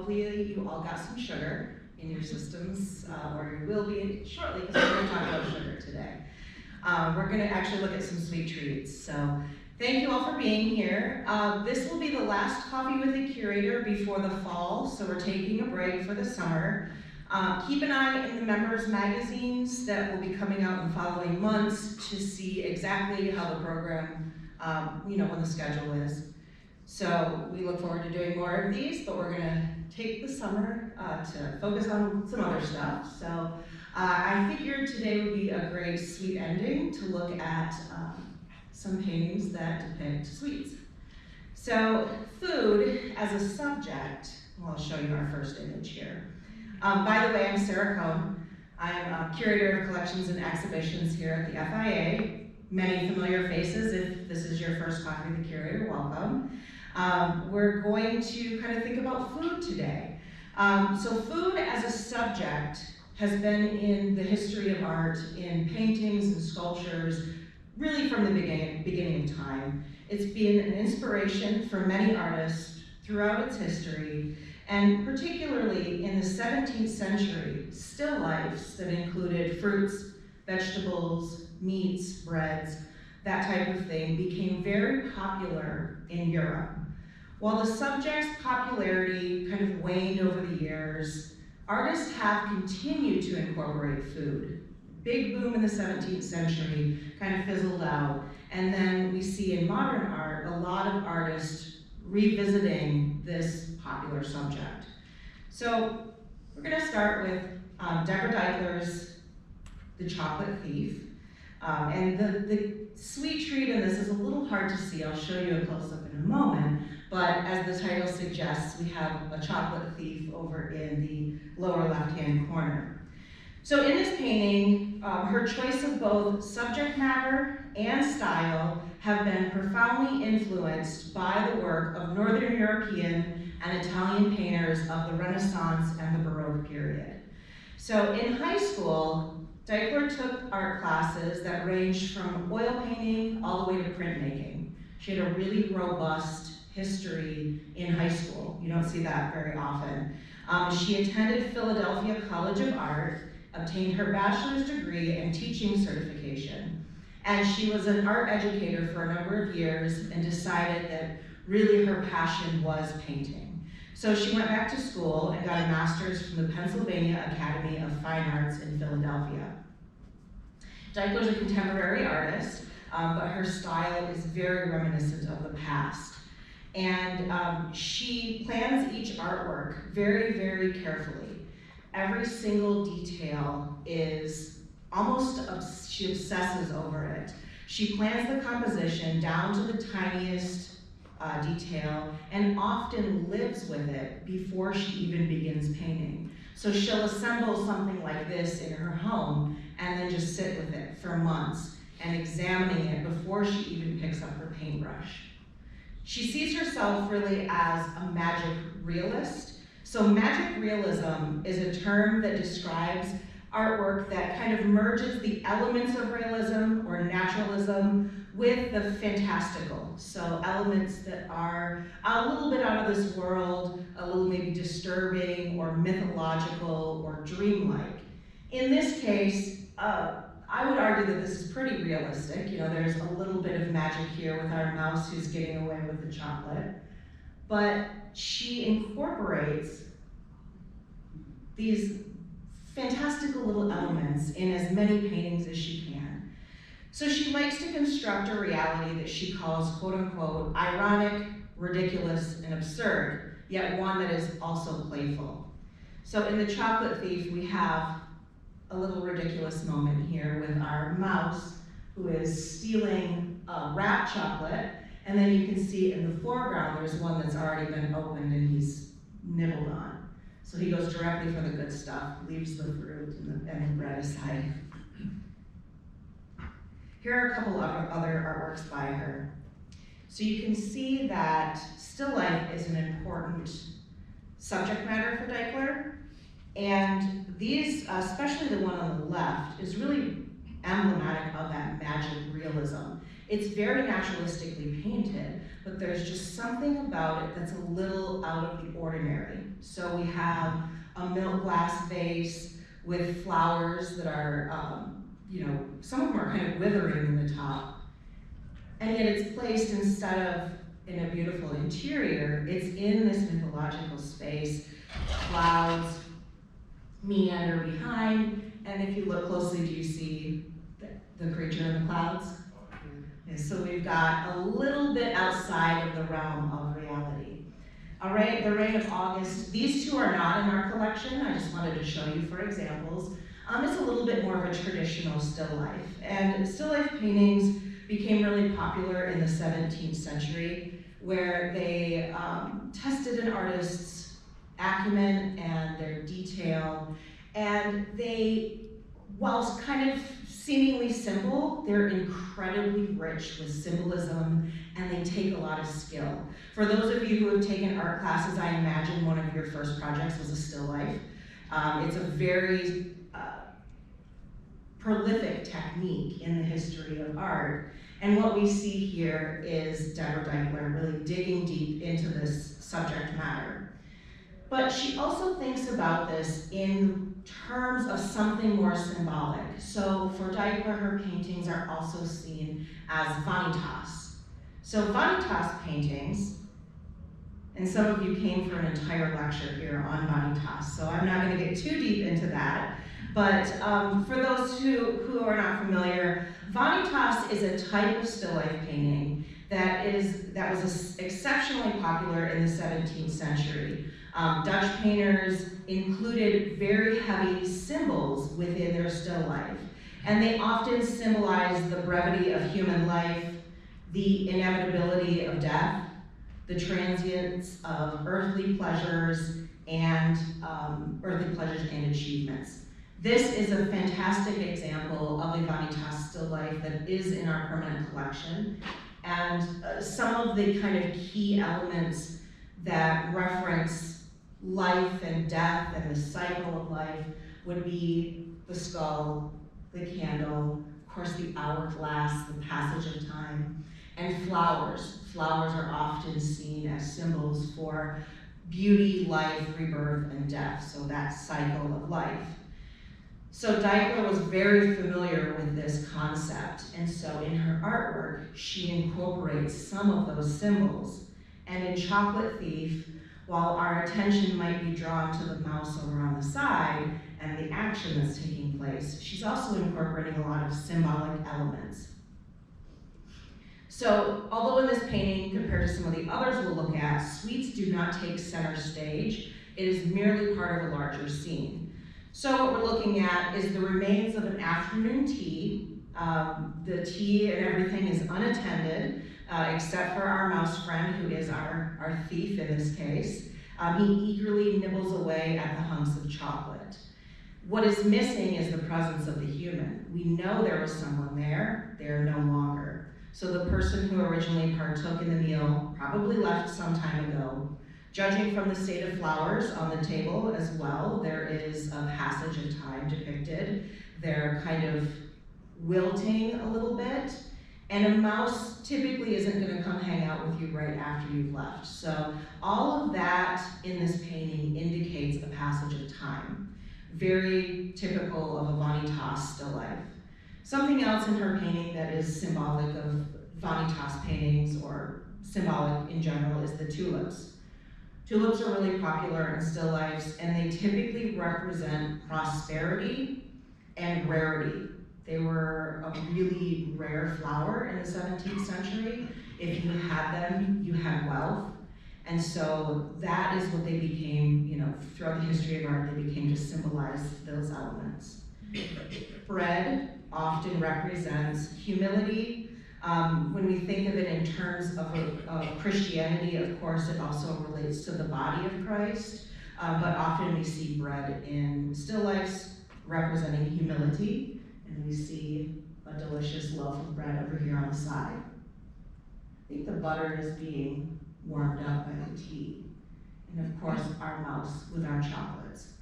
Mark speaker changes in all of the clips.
Speaker 1: hopefully you all got some sugar in your systems, or you will be shortly, because we're going to talk about sugar today. We're going to actually look at some sweet treats. So thank you all for being here. This will be the last Coffee with the Curator before the fall, so we're taking a break for the summer. Keep an eye in the members' magazines that will be coming out in the following months to see exactly how the program, when the schedule is. So we look forward to doing more of these, but we're gonna take the summer to focus on some other stuff. So I figured today would be a great sweet ending to look at some paintings that depict sweets. So food as a subject, well, I'll show you our first image here. By the way, I'm Sarah Kohn. I'm a Curator of Collections and Exhibitions here at the FIA. Many familiar faces. If this is your first Coffee with the Curator, welcome. We're going to kind of think about food today. So food as a subject has been in the history of art, in paintings and sculptures, really from the beginning of time. It's been an inspiration for many artists throughout its history, and particularly in the 17th century, still lifes that included fruits, vegetables, meats, breads, that type of thing became very popular in Europe. While the subject's popularity kind of waned over the years, artists have continued to incorporate food. Big boom in the 17th century, kind of fizzled out. And then we see in modern art, a lot of artists revisiting this popular subject. So we're gonna start with Deborah Deichler's The Chocolate Thief. And the sweet treat in this is a little hard to see. I'll show you a close-up in a moment. But as the title suggests, we have a chocolate thief over in the lower left-hand corner. So in this painting, her choice of both subject matter and style have been profoundly influenced by the work of Northern European and Italian painters of the Renaissance and the Baroque period. So in high school, Deichler took art classes that ranged from oil painting all the way to printmaking. She had a really robust history in high school. You don't see that very often. She attended Philadelphia College of Art, obtained her bachelor's degree and teaching certification. And she was an art educator for a number of years and decided that really her passion was painting. So she went back to school and got a master's from the Pennsylvania Academy of Fine Arts in Philadelphia. Deichler's a contemporary artist, but her style is very reminiscent of the past. And she plans each artwork very, very carefully. Every single detail is almost, she obsesses over it. She plans the composition down to the tiniest detail and often lives with it before she even begins painting. So she'll assemble something like this in her home and then just sit with it for months and examining it before she even picks up her paintbrush. She sees herself really as a magic realist. So magic realism is a term that describes artwork that kind of merges the elements of realism or naturalism with the fantastical. So elements that are a little bit out of this world, a little maybe disturbing or mythological or dreamlike. In this case, I would argue that this is pretty realistic. You know, there's a little bit of magic here with our mouse who's getting away with the chocolate. But she incorporates these fantastical little elements in as many paintings as she can. So she likes to construct a reality that she calls, quote unquote, ironic, ridiculous, and absurd, yet one that is also playful. So in The Chocolate Thief, we have a little ridiculous moment here with our mouse who is stealing wrapped chocolate, and then you can see in the foreground there's one that's already been opened and he's nibbled on. So he goes directly for the good stuff, leaves the fruit and the bread aside. Here are a couple of other artworks by her. So you can see that still life is an important subject matter for Deichler. And these, especially the one on the left, is really emblematic of that magic realism. It's very naturalistically painted, but there's just something about it that's a little out of the ordinary. So we have a milk glass vase with flowers that are, some of them are kind of withering in the top. And yet it's placed instead of in a beautiful interior, it's in this mythological space. Clouds meander behind, and if you look closely, do you see the creature in the clouds? Okay, so we've got a little bit outside of the realm of reality. All right, the Reign of August. These two are not in our collection. I just wanted to show you for examples. It's a little bit more of a traditional still life. And still life paintings became really popular in the 17th century, where they tested an artist's acumen and their detail. And they, whilst kind of seemingly simple, they're incredibly rich with symbolism, and they take a lot of skill. For those of you who have taken art classes, I imagine one of your first projects was a still life. It's a very prolific technique in the history of art. And what we see here is Deborah Deichler really digging deep into this subject matter. But she also thinks about this in terms of something more symbolic. So for Deichler, her paintings are also seen as vanitas. So vanitas paintings, and some of you came for an entire lecture here on vanitas, so I'm not going to get too deep into that. But for those who are not familiar, vanitas is a type of still life painting that was exceptionally popular in the 17th century. Dutch painters included very heavy symbols within their still life, and they often symbolize the brevity of human life, the inevitability of death, the transience of earthly pleasures and achievements. This is a fantastic example of a vanitas still life that is in our permanent collection. And some of the kind of key elements that reference life and death and the cycle of life would be the skull, the candle, of course the hourglass, the passage of time, and flowers. Flowers are often seen as symbols for beauty, life, rebirth, and death, so that cycle of life. So Deichler was very familiar with this concept, and so in her artwork, she incorporates some of those symbols. And in Chocolate Thief, while our attention might be drawn to the mouse over on the side and the action that's taking place, she's also incorporating a lot of symbolic elements. So, although in this painting, compared to some of the others we'll look at, sweets do not take center stage, it is merely part of a larger scene. So what we're looking at is the remains of an afternoon tea. The tea and everything is unattended, except for our mouse friend, who is our thief in this case. He eagerly nibbles away at the hunks of chocolate. What is missing is the presence of the human. We know there was someone there, they're no longer. So the person who originally partook in the meal probably left some time ago. Judging from the state of flowers on the table as well, there is a passage of time depicted. They're kind of wilting a little bit, and a mouse typically isn't going to come hang out with you right after you've left. So all of that in this painting indicates a passage of time. Very typical of a vanitas still life. Something else in her painting that is symbolic of vanitas paintings, or symbolic in general, is the tulips. Tulips are really popular in still lifes, and they typically represent prosperity and rarity. They were a really rare flower in the 17th century. If you had them, you had wealth. And so that is what they became, throughout the history of art, they became to symbolize those elements. Bread often represents humility. When we think of it in terms of Christianity, of course, it also relates to the body of Christ, but often we see bread in still lifes representing humility, and we see a delicious loaf of bread over here on the side. I think the butter is being warmed up by the tea, and of course our mouse with our chocolates.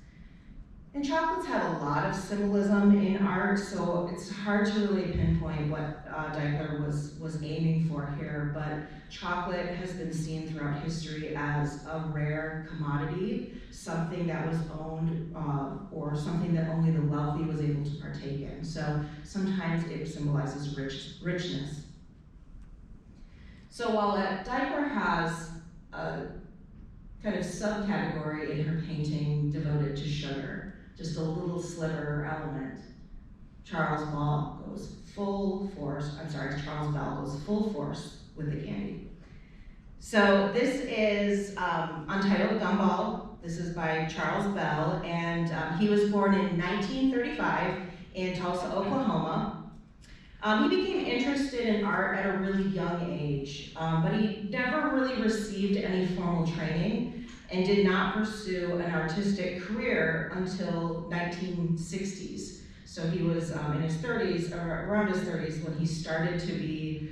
Speaker 1: And chocolates have a lot of symbolism in art, so it's hard to really pinpoint what Deichler was aiming for here, but chocolate has been seen throughout history as a rare commodity, something that was owned or something that only the wealthy was able to partake in. So sometimes it symbolizes richness. So while Deichler has a kind of subcategory in her painting devoted to sugar, just a little sliver element, Charles Bell goes full force with the candy. So this is Untitled Gumball. This is by Charles Bell, and he was born in 1935 in Tulsa, Oklahoma. He became interested in art at a really young age, but he never really received any formal training and did not pursue an artistic career until 1960s. So he was in his 30s, or around his 30s, when he started to be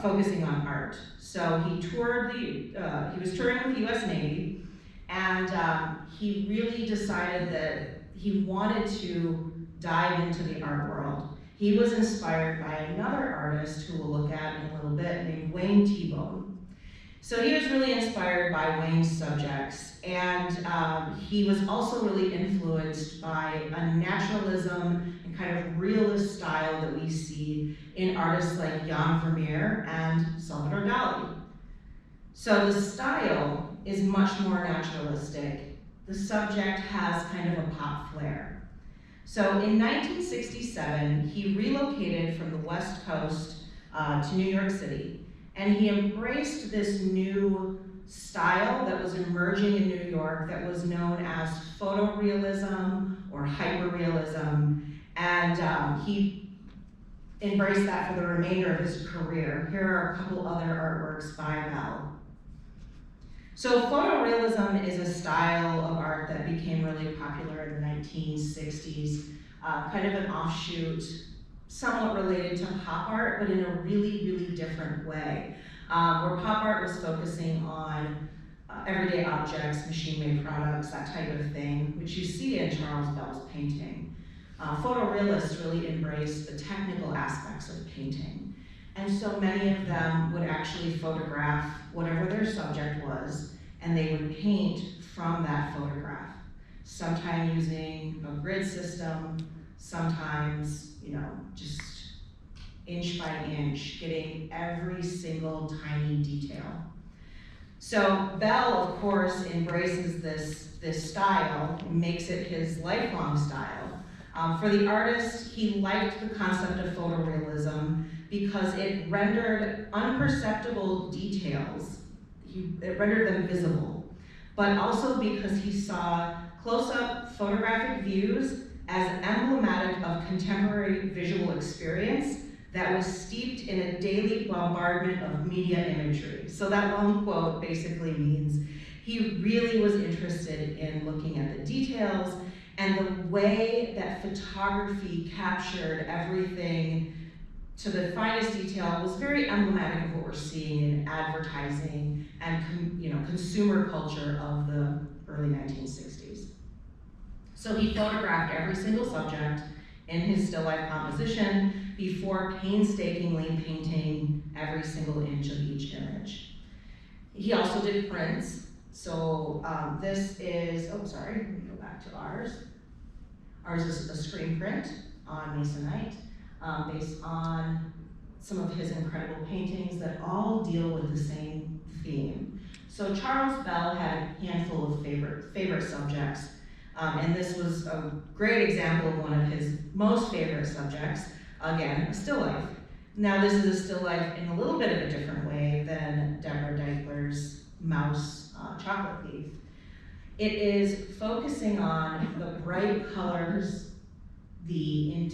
Speaker 1: focusing on art. So he was touring with the US Navy, and he really decided that he wanted to dive into the art world. He was inspired by another artist who we'll look at in a little bit, named Wayne Thiebaud. So he was really inspired by Wayne's subjects, and he was also really influenced by a naturalism and kind of realist style that we see in artists like Jan Vermeer and Salvador Dali. So the style is much more naturalistic. The subject has kind of a pop flair. So in 1967, he relocated from the West Coast to New York City, and he embraced this new style that was emerging in New York that was known as photorealism or hyperrealism, and he embraced that for the remainder of his career. Here are a couple other artworks by Bell. So photorealism is a style of art that became really popular in the 1960s, kind of an offshoot, somewhat related to pop art, but in a really, really different way. Where pop art was focusing on everyday objects, machine-made products, that type of thing, which you see in Charles Bell's painting. Photorealists really embraced the technical aspects of painting. And so many of them would actually photograph whatever their subject was, and they would paint from that photograph. Sometimes using a grid system, sometimes, just inch by inch, getting every single tiny detail. So Bell, of course, embraces this style and makes it his lifelong style. For the artist, he liked the concept of photorealism because it rendered unperceptible details, it rendered them visible, but also because he saw close-up photographic views as emblematic of contemporary visual experience that was steeped in a daily bombardment of media imagery. So that long quote basically means he really was interested in looking at the details, and the way that photography captured everything to the finest detail was very emblematic of what we're seeing in advertising and consumer culture of the early 1960s. So he photographed every single subject in his still life composition before painstakingly painting every single inch of each image. He also did prints. So this is, let me go back to ours. Ours is a screen print on masonite based on some of his incredible paintings that all deal with the same theme. So Charles Bell had a handful of favorite subjects, and this was a great example of one of his most favorite subjects, again, a still life. Now this is a still life in a little bit of a different way than Deborah Deichler's Mouse Chocolate Thief. It is focusing on the bright colors, the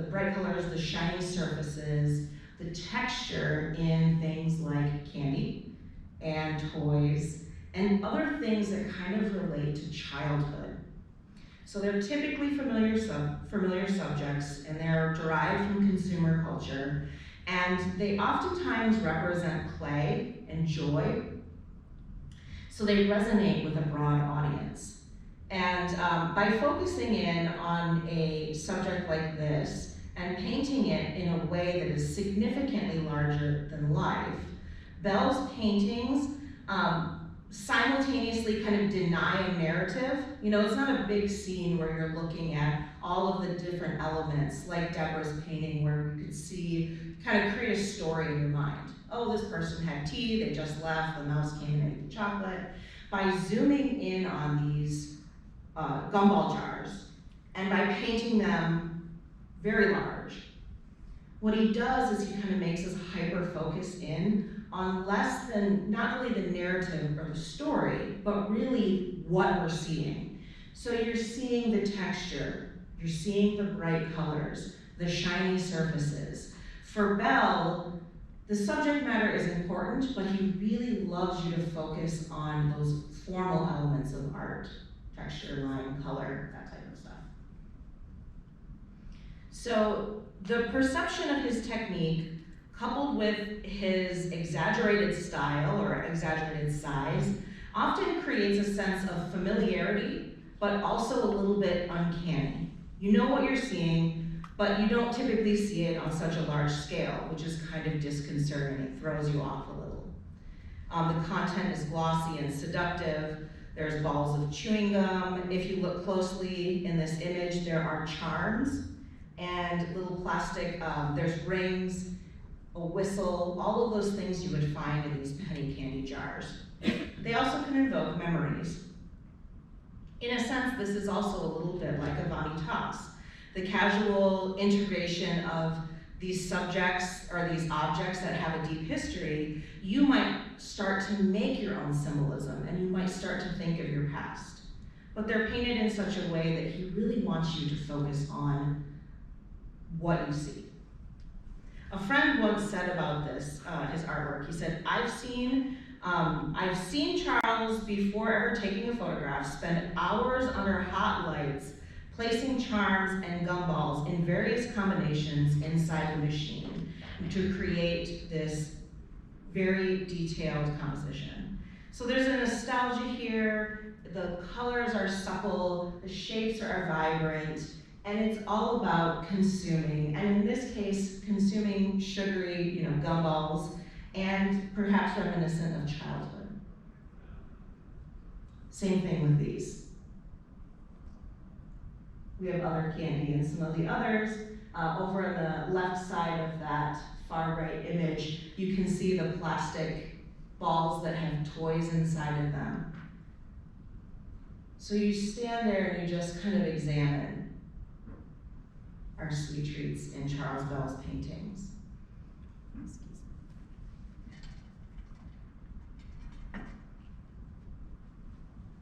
Speaker 1: bright colors, the shiny surfaces, the texture in things like candy and toys and other things that kind of relate to childhood. So they're typically familiar subjects, and they're derived from consumer culture, and they oftentimes represent play and joy. So they resonate with a broad audience. And by focusing in on a subject like this and painting it in a way that is significantly larger than life, Bell's paintings simultaneously kind of deny a narrative. You know, it's not a big scene where you're looking at all of the different elements, like Deborah's painting, where you could see, kind of create a story in your mind. Oh, this person had tea, they just left, the mouse came and ate the chocolate. By zooming in on these gumball jars, and by painting them very large, what he does is he kind of makes us hyper-focus in on less than, not really the narrative or the story, but really what we're seeing. So you're seeing the texture, you're seeing the bright colors, the shiny surfaces. For Bell, the subject matter is important, but he really loves you to focus on those formal elements of art. Texture, line, color, that type of stuff. So the perception of his technique, coupled with his exaggerated style or exaggerated size, often creates a sense of familiarity, but also a little bit uncanny. You know what you're seeing, but you don't typically see it on such a large scale, which is kind of disconcerting. It throws you off a little. The content is glossy and seductive. There's balls of chewing gum. If you look closely in this image, there are charms and little plastic, there's rings, a whistle, all of those things you would find in these penny candy jars. They also can invoke memories. In a sense, this is also a little bit like a vanitas, the casual integration of these subjects or these objects that have a deep history. You might start to make your own symbolism, and you might start to think of your past. But they're painted in such a way that he really wants you to focus on what you see. A friend once said about this, his artwork, he said, I've seen Charles, before ever taking a photograph, spend hours under hot lights placing charms and gumballs in various combinations inside the machine to create this very detailed composition. So there's a nostalgia here, the colors are supple, the shapes are vibrant, and it's all about consuming, and in this case, consuming sugary, gumballs, and perhaps reminiscent of childhood. Same thing with these. We have other candy and some of the others. Over on the left side of that far right image, you can see the plastic balls that have toys inside of them. So you stand there and you just kind of examine our sweet treats in Charles Bell's paintings.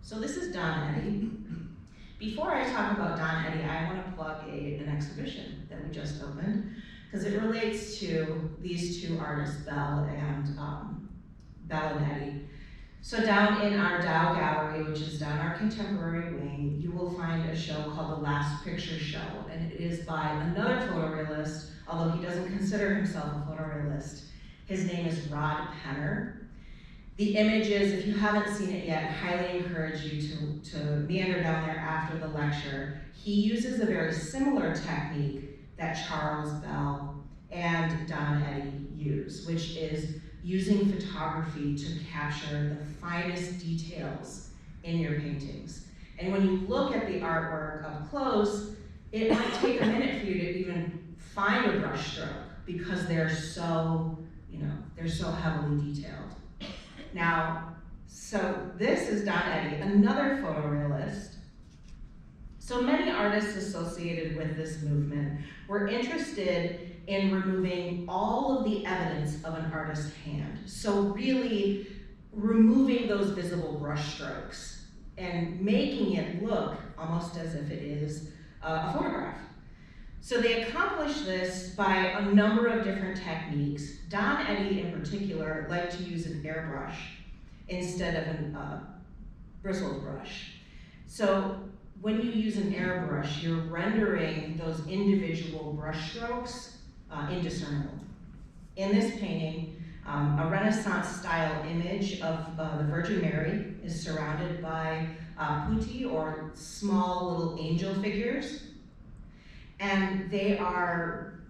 Speaker 1: So this is Don Eddy. Before I talk about Don Eddy, I want to plug an exhibition that we just opened, because it relates to these two artists, Bell and Eddy. So down in our Dow Gallery, which is down our contemporary wing, you will find a show called The Last Picture Show, and it is by another photorealist, although he doesn't consider himself a photorealist. His name is Rod Penner. The images, if you haven't seen it yet, highly encourage you to meander down there after the lecture. He uses a very similar technique that Charles Bell and Don Eddy use, which is using photography to capture the finest details in your paintings. And when you look at the artwork up close, it might take a minute for you to even find a brush stroke, because they're so heavily detailed. Now, so this is Don Eddy, another photorealist. So many artists associated with this movement were interested in removing all of the evidence of an artist's hand. So really removing those visible brush strokes and making it look almost as if it is a photograph. So they accomplished this by a number of different techniques. Don Eddy in particular liked to use an airbrush instead of a bristled brush. So when you use an airbrush, you're rendering those individual brush strokes indiscernible. In this painting, a Renaissance style image of the Virgin Mary is surrounded by putti, or small little angel figures. And they are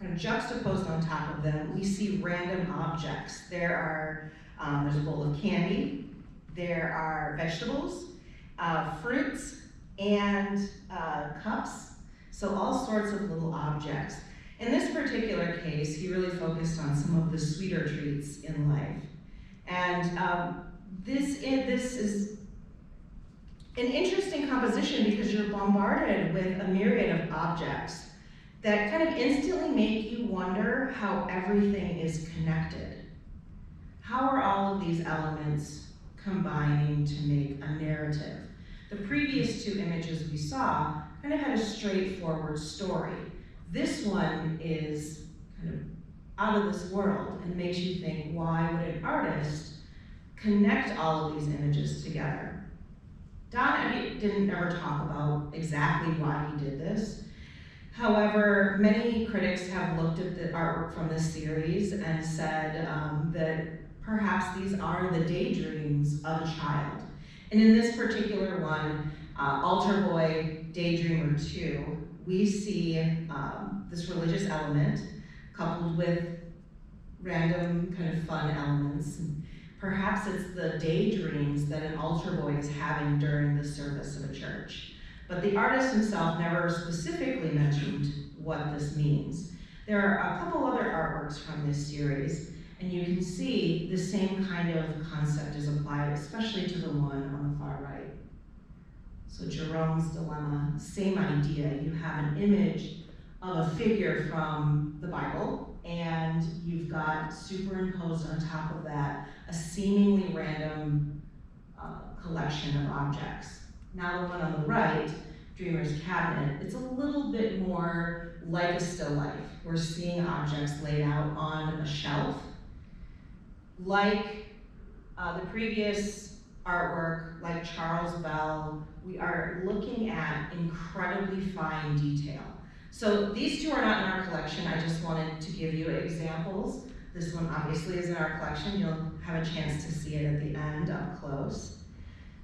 Speaker 1: kind of juxtaposed on top of them. We see random objects. There's a bowl of candy, there are vegetables, fruits, and cups. So all sorts of little objects. In this particular case, he really focused on some of the sweeter treats in life. And this is an interesting composition because you're bombarded with a myriad of objects that kind of instantly make you wonder how everything is connected. How are all of these elements combining to make a narrative? The previous two images we saw kind of had a straightforward story. This one is kind of out of this world and makes you think, why would an artist connect all of these images together? Don didn't ever talk about exactly why he did this. However, many critics have looked at the artwork from this series and said that perhaps these are the daydreams of a child. And in this particular one, Altar Boy Daydreamer 2, we see this religious element coupled with random kind of fun elements. Perhaps it's the daydreams that an altar boy is having during the service of a church. But the artist himself never specifically mentioned what this means. There are a couple other artworks from this series, and you can see the same kind of concept is applied, especially to the one on the far right. So Jerome's Dilemma, same idea. You have an image of a figure from the Bible, and you've got superimposed on top of that a seemingly random collection of objects. Now the one on the right, Dreamer's Cabinet, it's a little bit more like a still life. We're seeing objects laid out on a shelf. Like the previous artwork, like Charles Bell, we are looking at incredibly fine detail. So these two are not in our collection. I just wanted to give you examples. This one obviously is in our collection. You'll have a chance to see it at the end up close.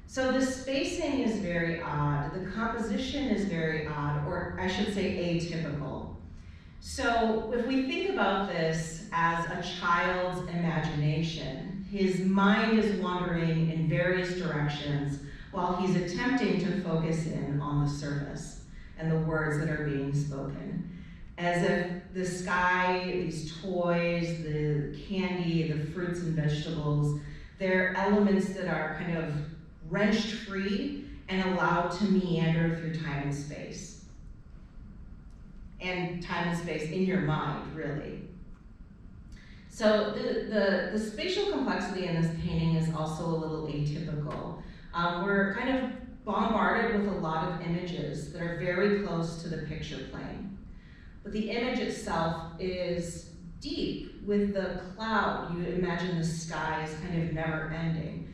Speaker 1: So the spacing is very odd. The composition is very odd, or I should say atypical. So if we think about this as a child's imagination, his mind is wandering in various directions while he's attempting to focus in on the surface and the words that are being spoken. As if the sky, these toys, the candy, the fruits and vegetables, they're elements that are kind of wrenched free and allowed to meander through time and space. And time and space in your mind, really. So the spatial complexity in this painting is also a little atypical. We're kind of bombarded with a lot of images that are very close to the picture plane. But the image itself is deep with the cloud. You imagine the sky is kind of never ending.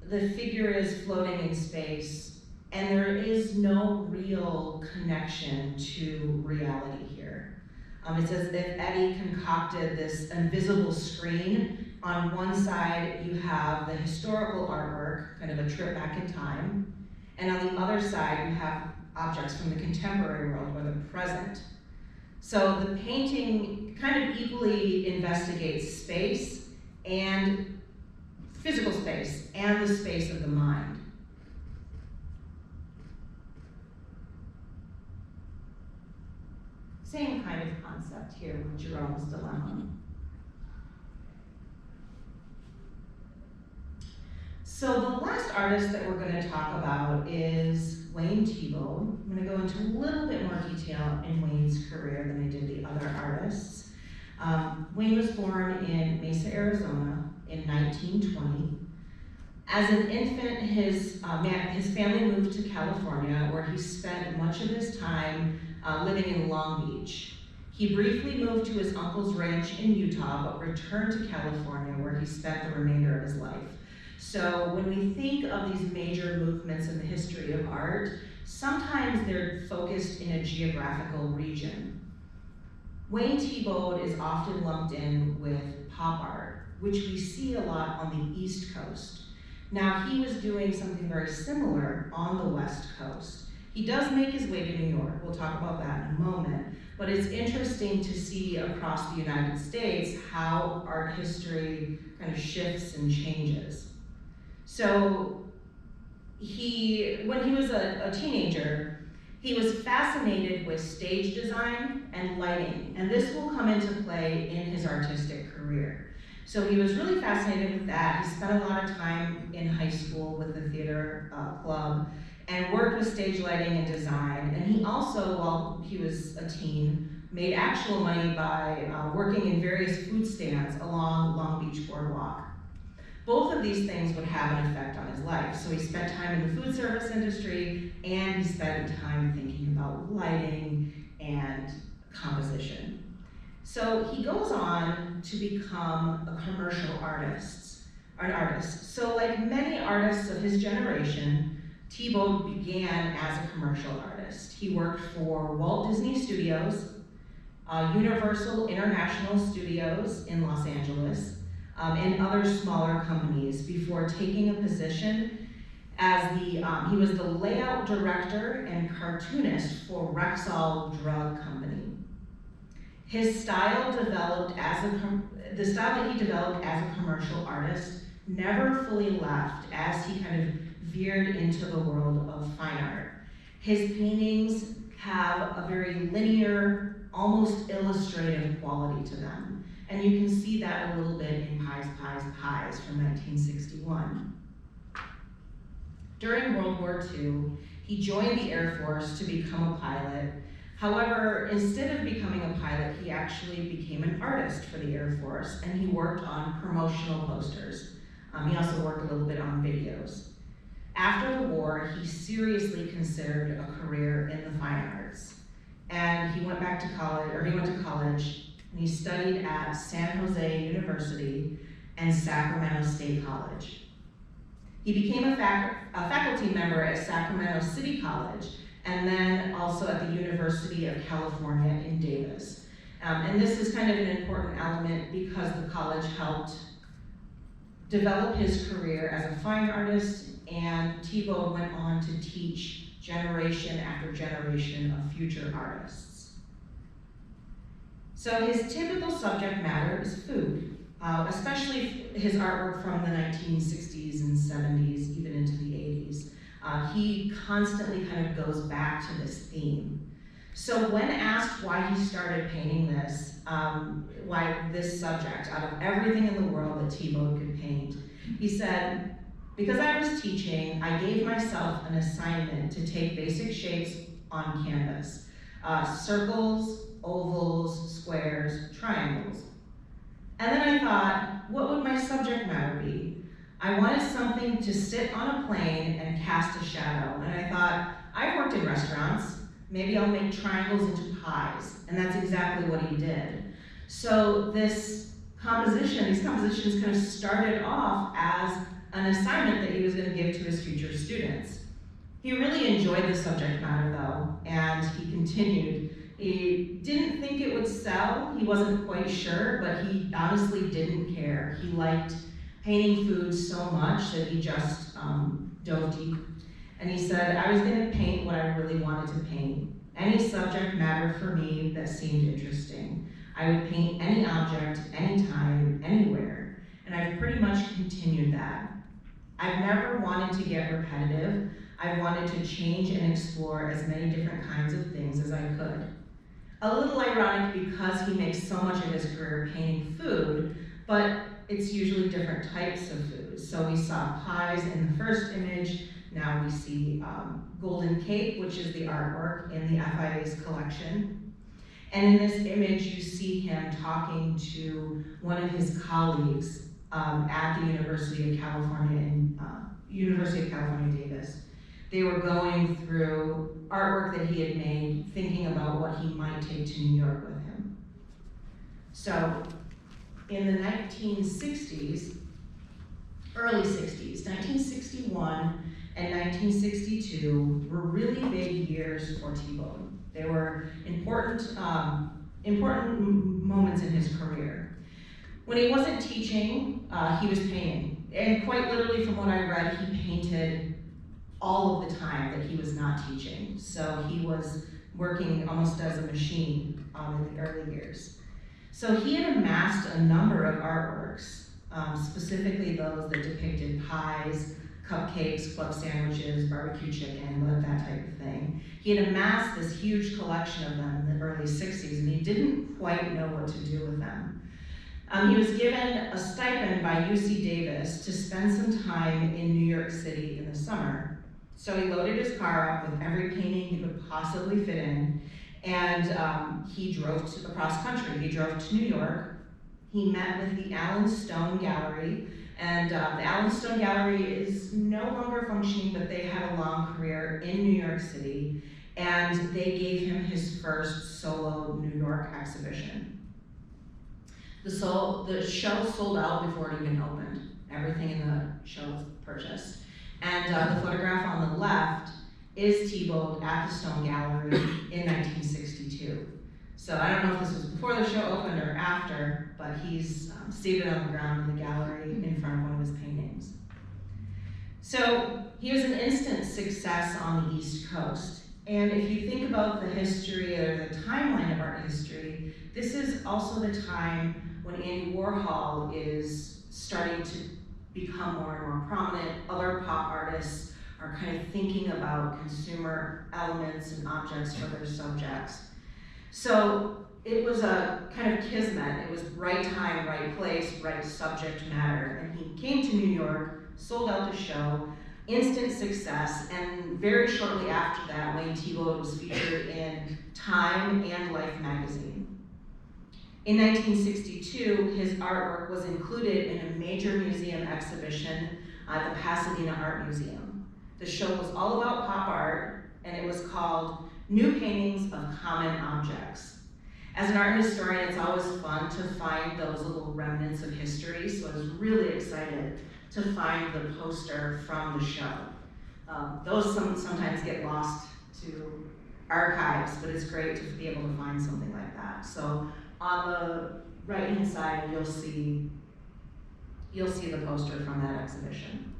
Speaker 1: The figure is floating in space, and there is no real connection to reality here. It's as if Eddie concocted this invisible screen. On one side, you have the historical artwork, kind of a trip back in time, and on the other side, you have objects from the contemporary world, or the present. So the painting kind of equally investigates space and physical space and the space of the mind. Same kind of concept here with Jerome's Dilemma. So the last artist that we're going to talk about is Wayne Thiebaud. I'm going to go into a little bit more detail in Wayne's career than I did the other artists. Wayne was born in Mesa, Arizona in 1920. As an infant, his family moved to California, where he spent much of his time living in Long Beach. He briefly moved to his uncle's ranch in Utah, but returned to California, where he spent the remainder of his life. So when we think of these major movements in the history of art, sometimes they're focused in a geographical region. Wayne Thiebaud is often lumped in with pop art, which we see a lot on the East Coast. Now, he was doing something very similar on the West Coast. He does make his way to New York. We'll talk about that in a moment. But it's interesting to see across the United States how art history kind of shifts and changes. So when he was a teenager, he was fascinated with stage design and lighting, and this will come into play in his artistic career. So he was really fascinated with that. He spent a lot of time in high school with the theater club and worked with stage lighting and design. And he also, while he was a teen, made actual money by working in various food stands along Long Beach Boardwalk. Both of these things would have an effect on his life. So he spent time in the food service industry, and he spent time thinking about lighting and composition. So he goes on to become a commercial artist, an artist. So like many artists of his generation, Thiebaud began as a commercial artist. He worked for Walt Disney Studios, Universal International Studios in Los Angeles, and other smaller companies before taking a position as he was the layout director and cartoonist for Rexall Drug Company. His style the style that he developed as a commercial artist never fully left as he kind of veered into the world of fine art. His paintings have a very linear, almost illustrative quality to them. And you can see that a little bit in Pies, Pies, Pies from 1961. During World War II, he joined the Air Force to become a pilot. However, instead of becoming a pilot, he actually became an artist for the Air Force, and he worked on promotional posters. He also worked a little bit on videos. After the war, he seriously considered a career in the fine arts. And he went to college, and he studied at San Jose University and Sacramento State College. He became a faculty member at Sacramento City College, and then also at the University of California in Davis. And this is kind of an important element because the college helped develop his career as a fine artist, and Thiebaud went on to teach generation after generation of future artists. So his typical subject matter is food, especially his artwork from the 1960s and 70s, even into the 80s. He constantly kind of goes back to this theme. So when asked why he started painting this, why this subject, out of everything in the world that Thiebaud could paint, he said, because I was teaching, I gave myself an assignment to take basic shapes on canvas. Circles, ovals, squares, triangles. And then I thought, what would my subject matter be? I wanted something to sit on a plane and cast a shadow. And I thought, I've worked in restaurants, maybe I'll make triangles into pies. And that's exactly what he did. So these compositions kind of started off as an assignment that he was going to give to his future students. He really enjoyed the subject matter though, and he continued. He didn't think it would sell, he wasn't quite sure, but he honestly didn't care. He liked painting food so much that he just dove deep. And he said, I was going to paint what I really wanted to paint. Any subject matter for me that seemed interesting. I would paint any object, anytime, anywhere. And I've pretty much continued that. I've never wanted to get repetitive. I wanted to change and explore as many different kinds of things as I could. A little ironic because he makes so much of his career painting food, but it's usually different types of foods. So we saw pies in the first image. Now we see golden cake, which is the artwork in the FIA's collection. And in this image, you see him talking to one of his colleagues at the University of California Davis. They were going through artwork that he had made, thinking about what he might take to New York with him. So in the 1960s, early 60s, 1961 and 1962 were really big years for Thiebaud. They were important moments in his career. When he wasn't teaching, he was painting. And quite literally from what I read, he painted all of the time that he was not teaching. So he was working almost as a machine in the early years. So he had amassed a number of artworks, specifically those that depicted pies, cupcakes, club sandwiches, barbecue chicken, that type of thing. He had amassed this huge collection of them in the early 60s, and he didn't quite know what to do with them. He was given a stipend by UC Davis to spend some time in New York City in the summer. So he loaded his car up with every painting he could possibly fit in, and he drove across country. He drove to New York. He met with the Allen Stone Gallery, and the Allen Stone Gallery is no longer functioning, but they had a long career in New York City, and they gave him his first solo New York exhibition. The show sold out before it even opened. Everything in the show was purchased. And the photograph on the left is Thiebaud at the Stone Gallery in 1962. So I don't know if this was before the show opened or after, but he's seated on the ground in the gallery in front of one of his paintings. So he was an instant success on the East Coast. And if you think about the history or the timeline of art history, this is also the time when Andy Warhol is starting to become more and more prominent. Other pop artists are kind of thinking about consumer elements and objects for their subjects. So it was a kind of kismet. It was right time, right place, right subject matter. And he came to New York, sold out the show, instant success, and very shortly after that, Wayne Thiebaud was featured in Time and Life magazine. In 1962, his artwork was included in a major museum exhibition at the Pasadena Art Museum. The show was all about pop art, and it was called New Paintings of Common Objects. As an art historian, it's always fun to find those little remnants of history, so I was really excited to find the poster from the show. Those sometimes get lost to archives, but it's great to be able to find something like that. So on the right-hand side, you'll see the poster from that exhibition.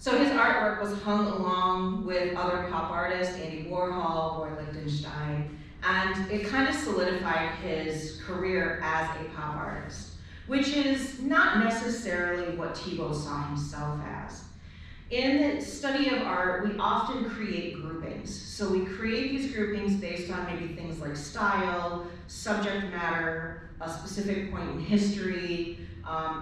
Speaker 1: So his artwork was hung along with other pop artists, Andy Warhol, Roy Lichtenstein, and it kind of solidified his career as a pop artist, which is not necessarily what Thiebaud saw himself as. In the study of art, we often create groupings. So we create these groupings based on maybe things like style, subject matter, a specific point in history,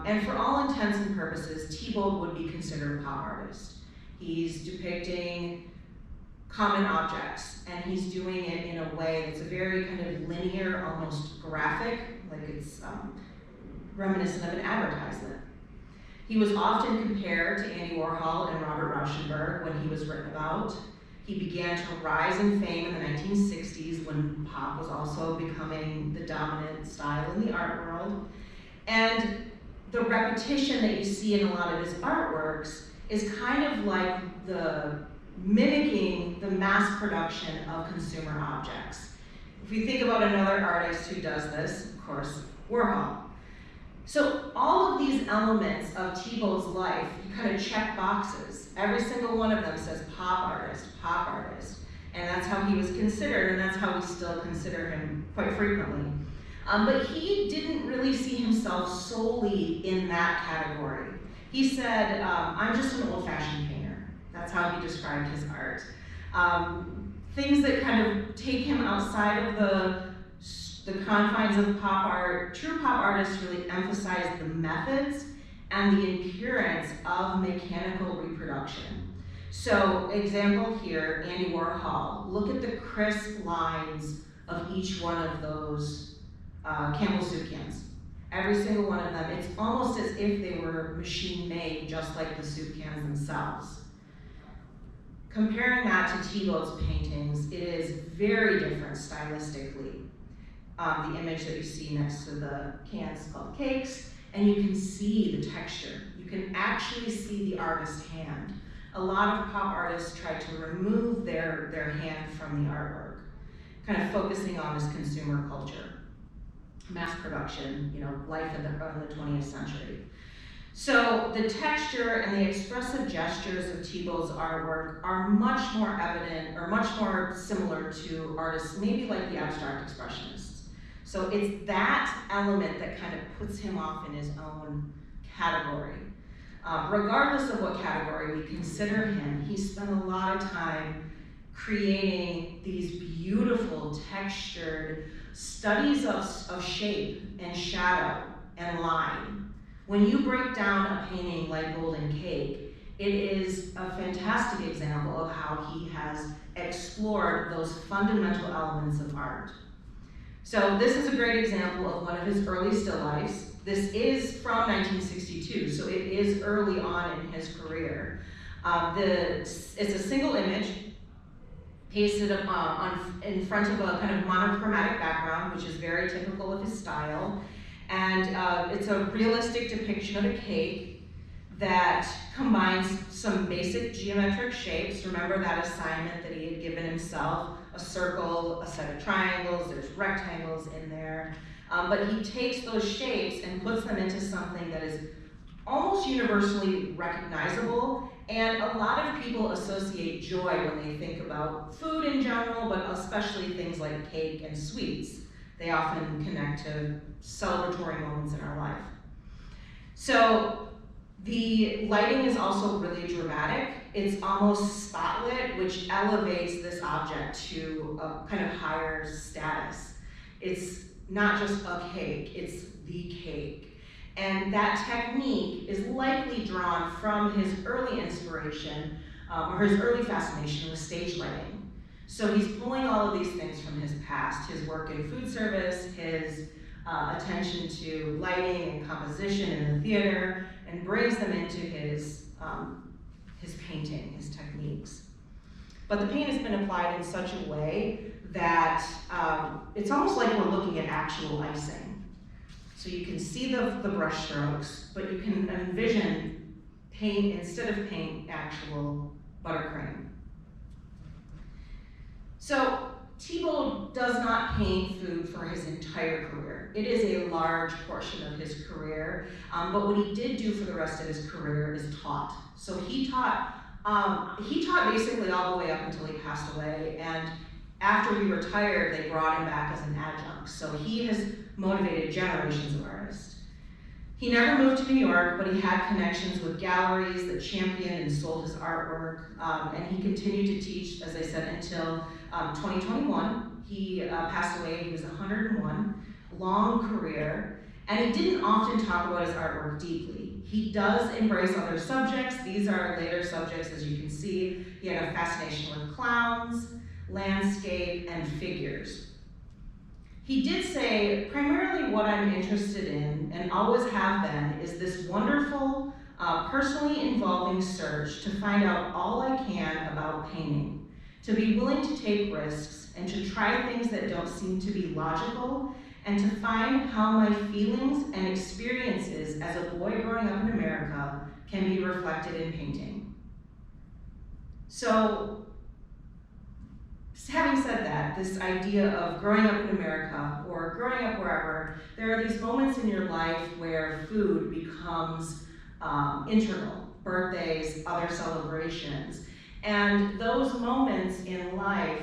Speaker 1: and for all intents and purposes, Thiebaud would be considered a pop artist. He's depicting common objects, and he's doing it in a way that's a very kind of linear, almost graphic, like it's reminiscent of an advertisement. He was often compared to Andy Warhol and Robert Rauschenberg when he was written about. He began to rise in fame in the 1960s when pop was also becoming the dominant style in the art world. And the repetition that you see in a lot of his artworks is kind of like the mimicking the mass production of consumer objects. If you think about another artist who does this, of course, Warhol. So all of these elements of Thiebaud's life, you kind of check boxes. Every single one of them says pop artist, and that's how he was considered, and that's how we still consider him quite frequently. But he didn't really see himself solely in that category. He said, I'm just an old-fashioned painter. That's how he described his art. Things that kind of take him outside of the confines of pop art. True pop artists really emphasize the methods and the appearance of mechanical reproduction. So, example here, Andy Warhol. Look at the crisp lines of each one of those Campbell soup cans. Every single one of them, it's almost as if they were machine made, just like the soup cans themselves. Comparing that to Thiebaud's paintings, it is very different stylistically. The image that you see next to the cans is called cakes, and you can see the texture. You can actually see the artist's hand. A lot of pop artists try to remove their hand from the artwork, kind of focusing on this consumer culture, mass production, life in the 20th century. So the texture and the expressive gestures of Thiebaud's artwork are much more evident or much more similar to artists maybe like the abstract expressionists. So it's that element that kind of puts him off in his own category. Regardless of what category we consider him, he spent a lot of time creating these beautiful textured studies of shape and shadow and line. When you break down a painting like Golden Cake, it is a fantastic example of how he has explored those fundamental elements of art. So this is a great example of one of his early still lifes. This is from 1962, so it is early on in his career. It's a single image pasted in front of a kind of monochromatic background, which is very typical of his style. And it's a realistic depiction of a cake that combines some basic geometric shapes. Remember that assignment that he had given himself, a circle, a set of triangles, there's rectangles in there. But he takes those shapes and puts them into something that is almost universally recognizable, and a lot of people associate joy when they think about food in general, but especially things like cake and sweets. They often connect to celebratory moments in our life. So the lighting is also really dramatic. It's almost spotlit, which elevates this object to a kind of higher status. It's not just a cake, it's the cake. And that technique is likely drawn from his early inspiration, or his early fascination with stage lighting. So he's pulling all of these things from his past, his work in food service, his attention to lighting and composition in the theater, and brings them into his painting, his techniques. But the paint has been applied in such a way that it's almost like we're looking at actual icing. So you can see the brush strokes, but you can envision paint, instead of paint, actual buttercream. So Thiebaud does not paint food for his entire career. It is a large portion of his career, but what he did do for the rest of his career is taught. So he taught basically all the way up until he passed away, and after he retired, they brought him back as an adjunct. So he has motivated generations of artists. He never moved to New York, but he had connections with galleries that championed and sold his artwork, and he continued to teach, as I said, until 2021. He passed away, he was 101, long career, and he didn't often talk about his artwork deeply. He does embrace other subjects. These are later subjects, as you can see. He had a fascination with clowns, landscape, and figures. He did say, primarily what I'm interested in, and always have been, is this wonderful, personally involving search to find out all I can about painting, to be willing to take risks, and to try things that don't seem to be logical, and to find how my feelings and experiences as a boy growing up in America can be reflected in painting. So, having said that, this idea of growing up in America or growing up wherever, there are these moments in your life where food becomes integral, birthdays, other celebrations, and those moments in life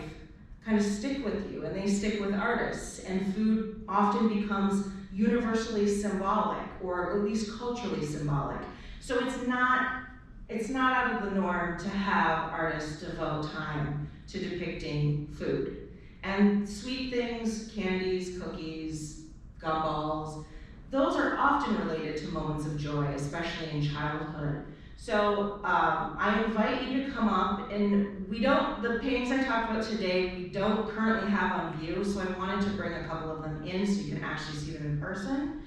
Speaker 1: kind of stick with you, and they stick with artists, and food often becomes universally symbolic, or at least culturally symbolic. So it's not out of the norm to have artists devote time to depicting food. And sweet things, candies, cookies, gumballs, those are often related to moments of joy, especially in childhood. So I invite you to come up, and the paintings I talked about today, we don't currently have on view, so I wanted to bring a couple of them in so you can actually see them in person.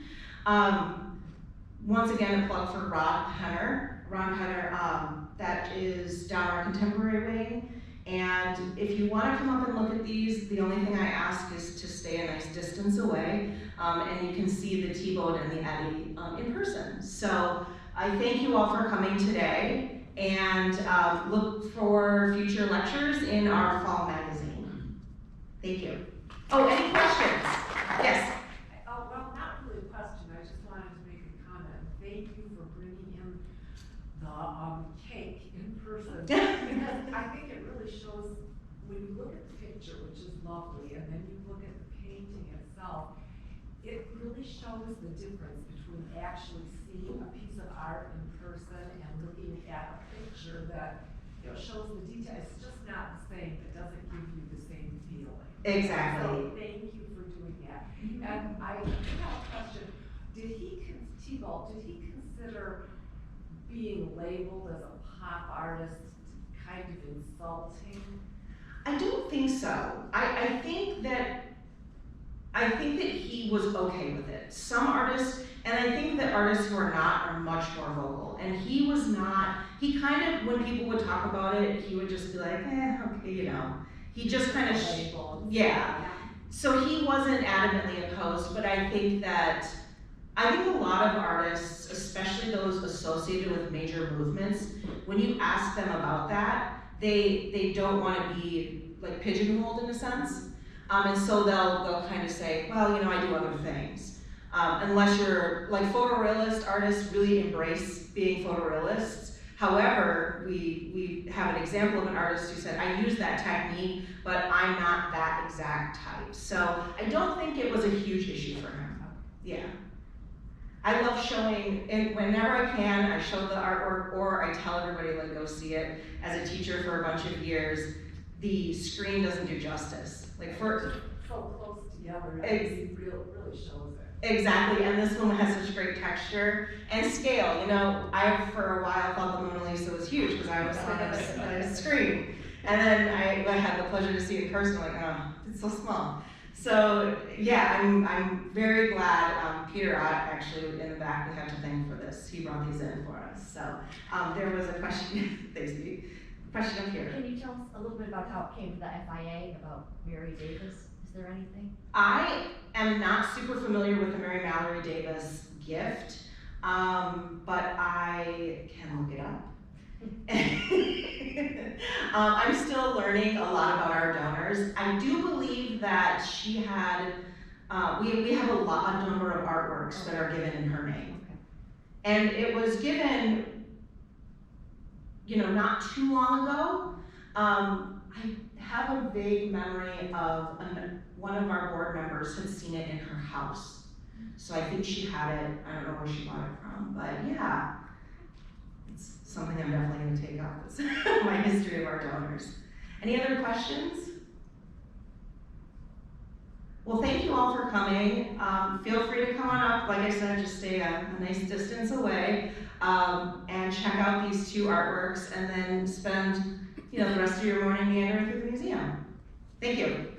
Speaker 1: Once again, a plug for Ron Penner, that is down our contemporary wing. And if you want to come up and look at these, the only thing I ask is to stay a nice distance away, and you can see the Thiebaud and the Eddy in person. So I thank you all for coming today, and look for future lectures in our fall magazine. Thank you. Oh, any questions? Yes?
Speaker 2: Oh, well, not really a question, I just wanted to make a comment. Thank you for bringing person, because I think it really shows, when you look at the picture, which is lovely, and then you look at the painting itself, it really shows the difference between actually seeing a piece of art in person and looking at a picture that, you know, shows the detail. It's just not the same. It doesn't give you the same feeling.
Speaker 1: Exactly.
Speaker 2: So thank you for doing that. And I have a question. Thiebaud, did he consider being labeled as a pop artist kind of insulting?
Speaker 1: I don't think so. I think that he was okay with it. Some artists, and I think that artists who are not are much more vocal. And he was not, he kind of, when people would talk about it, he would just be like, okay, you know. He just kind of, yeah. So he wasn't adamantly opposed, but I think a lot of artists, especially those associated with major movements, when you ask them about that, they don't want to be like pigeonholed in a sense. And so they'll kind of say, well, you know, I do other things. Unless you're, like, photorealist artists really embrace being photorealists. However, we have an example of an artist who said, I use that technique, but I'm not that exact type. So I don't think it was a huge issue for him. Yeah. I love showing, and whenever I can, I show the artwork, or I tell everybody, like, go see it. As a teacher for a bunch of years, the screen doesn't do justice. Like, for
Speaker 2: so close together, it really shows it.
Speaker 1: Exactly, and this one has such great texture and scale. You know, I for a while thought the Mona Lisa was huge because I was on a screen. And then I had the pleasure to see it in person, like, oh, it's so small. So yeah, I'm very glad Peter Ott, actually in the back, we have to thank for this. He brought these in for us. So there was a question, thanks Pete. Question up here.
Speaker 3: Can you tell us a little bit about how it came to the FIA, about Mary Davis? Is there anything?
Speaker 1: I am not super familiar with the Mary Mallory Davis gift, but I can look it up. I'm still learning a lot about our donors. I do believe that she had, we have a number of artworks that are given in her name.
Speaker 3: Okay.
Speaker 1: And it was given, you know, not too long ago. I have a vague memory of one of our board members had seen it in her house. So I think she had it, I don't know where she bought it from, but yeah. It's something I'm definitely gonna take up, is my history of our donors. Any other questions? Well, thank you all for coming. Feel free to come on up. Like I said, just stay a nice distance away and check out these two artworks and then spend, you know, the rest of your morning meandering through the museum. Thank you.